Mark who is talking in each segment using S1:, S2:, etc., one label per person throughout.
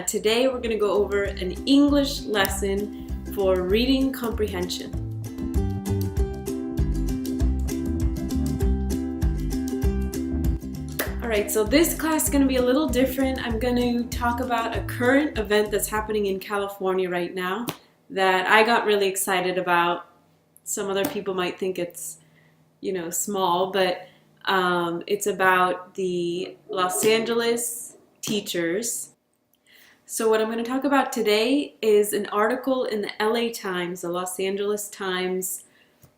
S1: today we're going to go over an English lesson for reading comprehension. Alright, so this class is going to be a little different. I'm going to talk about a current event that's happening in California right now that I got really excited about. Some other people might think it's, small, but it's about the Los Angeles teachers. So what I'm going to talk about today is an article in the LA Times, the Los Angeles Times,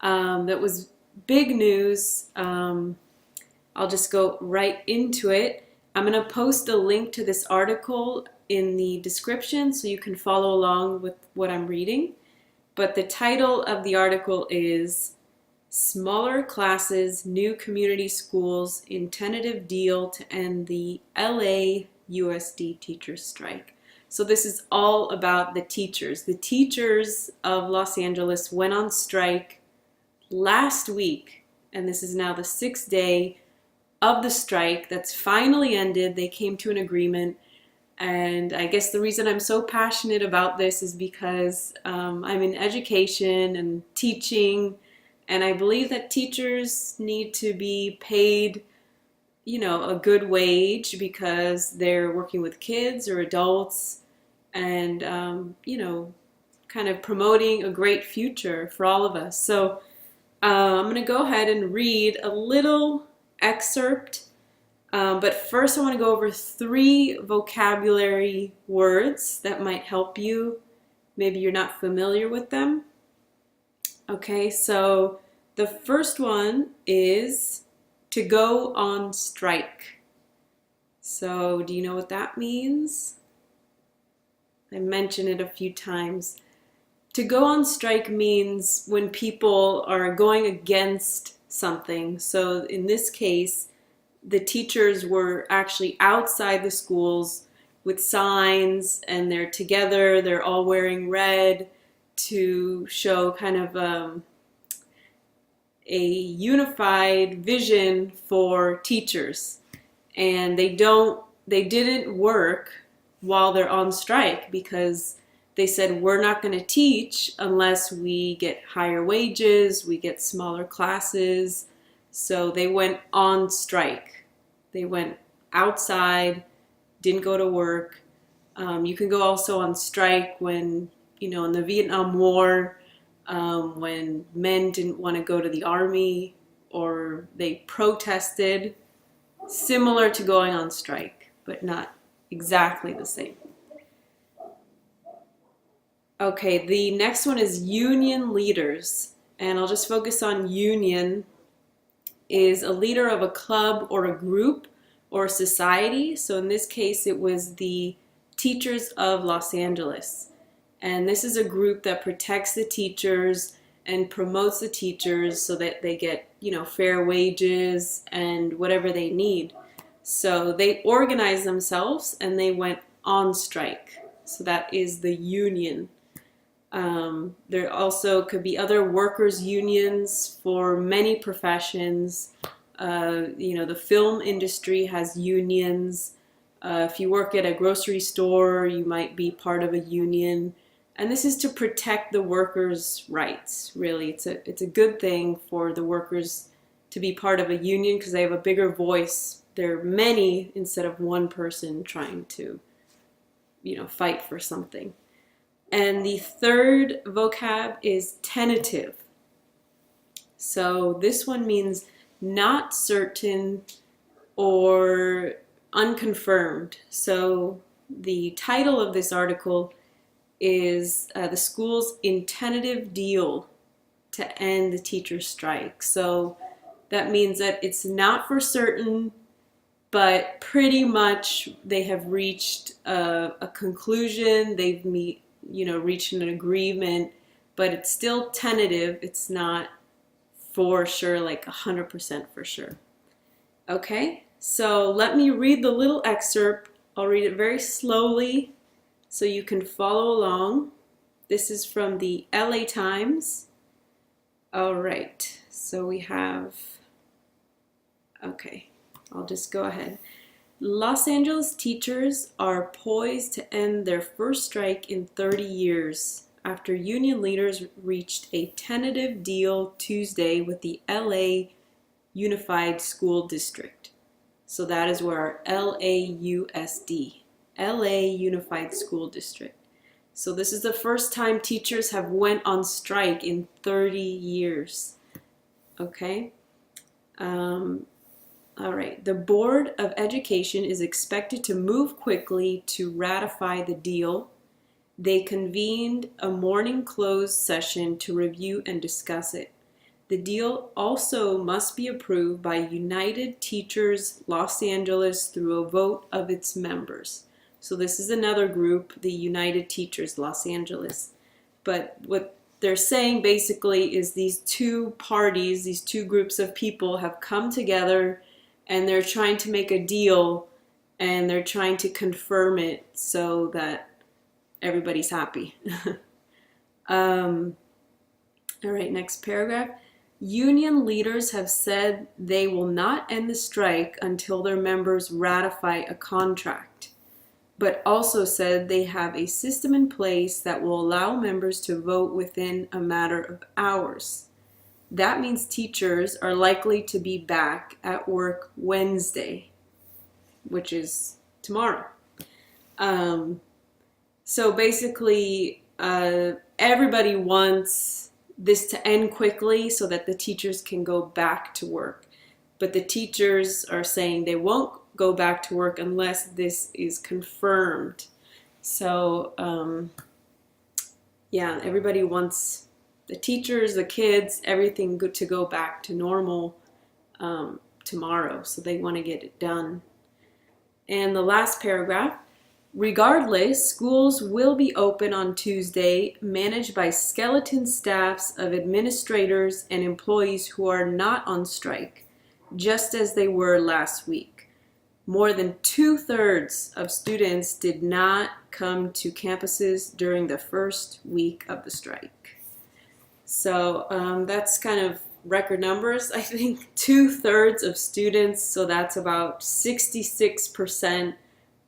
S1: that was big news. I'll just go right into it. I'm going to post a link to this article in the description so you can follow along with what I'm reading. But the title of the article is Smaller Classes, New Community Schools in Tentative Deal to End the LAUSD Teachers Strike. So this is all about the teachers. The teachers of Los Angeles went on strike last week, and this is now the 6th day of the strike that's finally ended. They came to an agreement, and I guess the reason I'm so passionate about this is because I'm in education and teaching, and I believe that teachers need to be paid, a good wage because they're working with kids or adults and, kind of promoting a great future for all of us. So I'm going to go ahead and read a little excerpt, but first I want to go over 3 vocabulary words that might help you. Maybe you're not familiar with them. Okay, so the first one is to go on strike. So do you know what that means? I mentioned it a few times. To go on strike means when people are going against something. So in this case, the teachers were actually outside the schools with signs, and they're together, they're all wearing red to show kind of a unified vision for teachers. And they didn't work while they're on strike because they said, we're not going to teach unless we get higher wages, we get smaller classes. So they went on strike. They went outside, didn't go to work. You can go also on strike when, in the Vietnam War, when men didn't want to go to the army or they protested, similar to going on strike, but not exactly the same. Okay, the next one is union leaders, and I'll just focus on union. Is a leader of a club or a group or a society. So in this case, it was the Teachers of Los Angeles. And this is a group that protects the teachers and promotes the teachers so that they get, fair wages and whatever they need. So they organized themselves and they went on strike. So that is the union. There also could be other workers' unions for many professions. The film industry has unions. If you work at a grocery store, you might be part of a union. And this is to protect the workers' rights, really. It's a good thing for the workers to be part of a union because they have a bigger voice. There are many instead of one person trying to, fight for something. And the third vocab is tentative. So this one means not certain or unconfirmed. So the title of this article is the schools in tentative deal to end the teacher strike. So that means that it's not for certain, but pretty much they have reached a conclusion. They've reached an agreement, but it's still tentative. It's not for sure, like 100% for sure. Okay, so let me read the little excerpt. I'll read it very slowly so you can follow along. This is from the LA Times. All right, so we have, okay, I'll just go ahead. Los Angeles teachers are poised to end their first strike in 30 years after union leaders reached a tentative deal Tuesday with the LA Unified School District. So that is where our LAUSD, LA Unified School District. So this is the first time teachers have went on strike in 30 years. Okay? All right, the Board of Education is expected to move quickly to ratify the deal. They convened a morning closed session to review and discuss it. The deal also must be approved by United Teachers Los Angeles through a vote of its members. So this is another group, the United Teachers Los Angeles. But what they're saying basically is these two parties, these two groups of people have come together and they're trying to make a deal and they're trying to confirm it so that everybody's happy. All right, next paragraph. Union leaders have said they will not end the strike until their members ratify a contract, but also said they have a system in place that will allow members to vote within a matter of hours. That means teachers are likely to be back at work Wednesday, which is tomorrow. So basically, everybody wants this to end quickly so that the teachers can go back to work. But the teachers are saying they won't go back to work unless this is confirmed. So, yeah, everybody wants the teachers, the kids, everything good to go back to normal tomorrow. So they want to get it done. And the last paragraph. Regardless, schools will be open on Tuesday, managed by skeleton staffs of administrators and employees who are not on strike, just as they were last week. More than 2/3 of students did not come to campuses during the first week of the strike. So that's kind of record numbers. I think 2/3 of students, so that's about 66%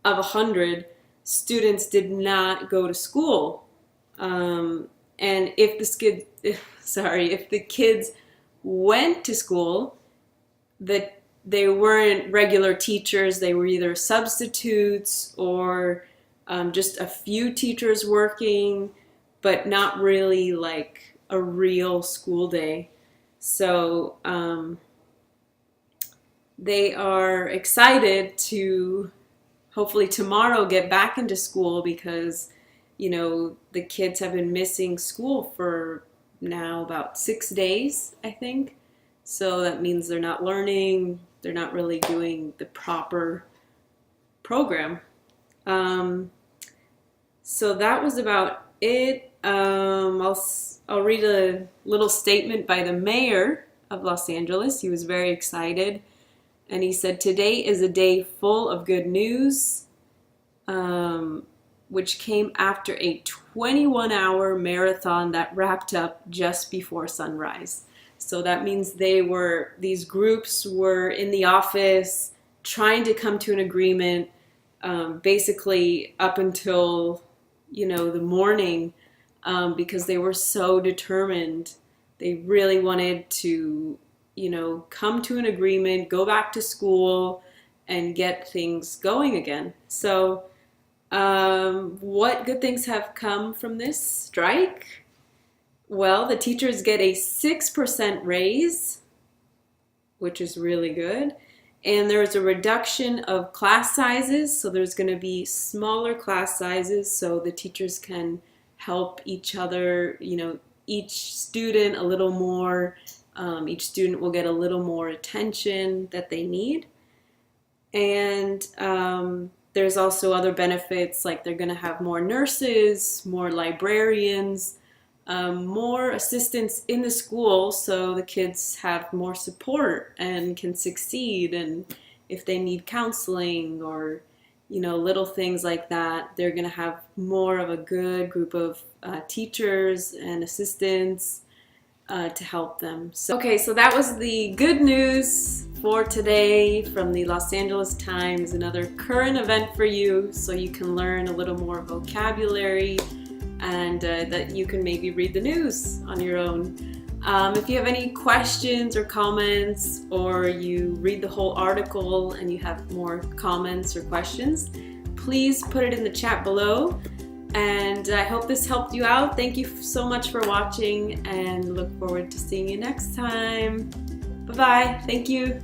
S1: of 100 students did not go to school. And if the kids went to school, that they weren't regular teachers, they were either substitutes or just a few teachers working, but not really like a real school day. So they are excited to hopefully tomorrow get back into school because, you know, the kids have been missing school for now about 6 days, I think. So that means they're not learning, they're not really doing the proper program. So that was about it. I'll read a little statement by the mayor of Los Angeles. He was very excited. And he said, today is a day full of good news, which came after a 21-hour marathon that wrapped up just before sunrise. So that means these groups were in the office trying to come to an agreement, basically up until, you know, the morning, because they were so determined. They really wanted to, you know, come to an agreement, go back to school, and get things going again. So what good things have come from this strike? Well, the teachers get a 6% raise, which is really good. And there's a reduction of class sizes. So there's going to be smaller class sizes so the teachers can help each other, you know, each student a little more. Each student will get a little more attention that they need. And there's also other benefits, like they're going to have more nurses, more librarians, more assistants in the school so the kids have more support and can succeed. And if they need counseling or, you know, little things like that, they're going to have more of a good group of teachers and assistants. to help them. So, okay, so that was the good news for today from the Los Angeles Times, another current event for you so you can learn a little more vocabulary and that you can maybe read the news on your own. If you have any questions or comments, or you read the whole article and you have more comments or questions, please put it in the chat below. And I hope this helped you out. Thank you so much for watching and look forward to seeing you next time. Bye-bye. Thank you.